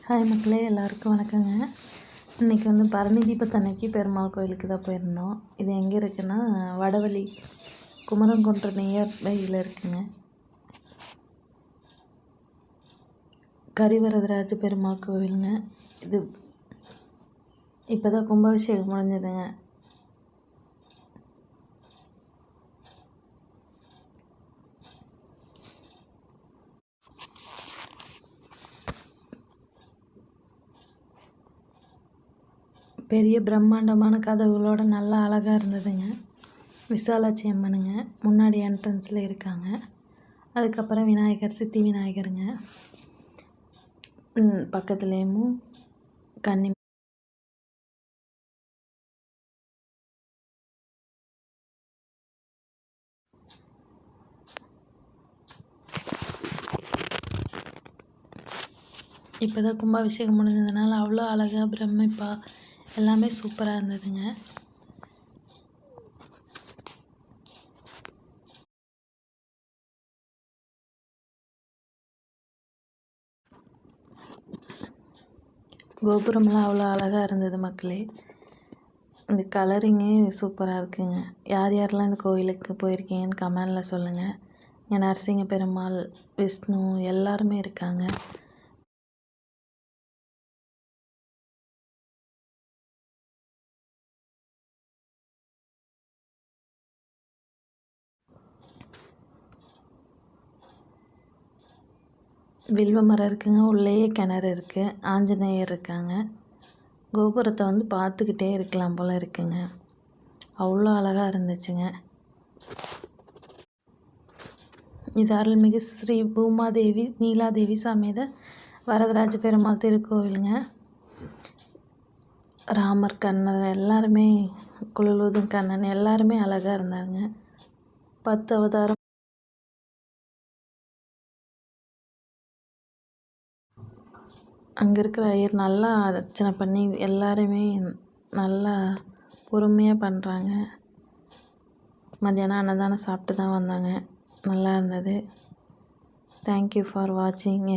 Hi மக்களே, எல்லாருக்கும் வணக்கங்க. இன்றைக்கி வந்து பரணி தீபத்தன்னைக்கு பெருமாள் கோயிலுக்கு தான் போயிருந்தோம். இது எங்கே இருக்குன்னா வடவழி குமரங்குன்ற நியர்பையில் இருக்குங்க. கரிவரதராஜ பெருமாள் கோவிலுங்க. இது இப்போ தான் கும்பாபிஷேகம் முடிஞ்சதுங்க. பெரிய பிரம்மாண்டமான கதவுகளோட நல்லா அழகாக இருந்ததுங்க. விசாலாட்சி அம்மனுங்க முன்னாடி என்ட்ரன்ஸில் இருக்காங்க. அதுக்கப்புறம் விநாயகர், சித்தி விநாயகருங்க. பக்கத்துலேயும் கன்னி இப்போ தான் கும்பாபிஷேகம் முடிஞ்சதுனால அவ்வளோ அழகாக பிரமிப்பாக எல்லாமே சூப்பராக இருந்ததுங்க. கோபுரம்லாம் அவ்வளோ அழகாக இருந்தது மக்களே. இந்த கலரிங்கே சூப்பராக இருக்குங்க. யார் யாரெல்லாம் இந்த கோயிலுக்கு போயிருக்கீங்கன்னு கமெண்டில் சொல்லுங்கள். இங்கே நரசிங்க பெருமாள், விஷ்ணு எல்லாருமே இருக்காங்க. வில்வ மரம் இருக்குங்க. உள்ளேயே கிணறு இருக்குது. ஆஞ்சநேயர் இருக்காங்க. கோபுரத்தை வந்து பார்த்துக்கிட்டே இருக்கலாம் போல் இருக்குங்க. அவ்வளோ அழகாக இருந்துச்சுங்க. இது அருள்மிகு ஸ்ரீ பூமாதேவி நீலாதேவி சமேத வரதராஜ பெருமாள் திருக்கோவிலுங்க. ராமர், கண்ணன் எல்லாருமே, குழலூதும் கண்ணன் எல்லாருமே அழகாக இருந்தாங்க. 10 அவதாரம். அங்கே இருக்கிற ஐயர் நல்லா அர்ச்சனை பண்ணி எல்லாருமே நல்லா பொறுமையாக பண்ணுறாங்க. மத்தியானம் அன்னதானம் சாப்பிட்டு தான் வந்தாங்க. நல்லா இருந்தது. தேங்க்யூ ஃபார் வாட்சிங்.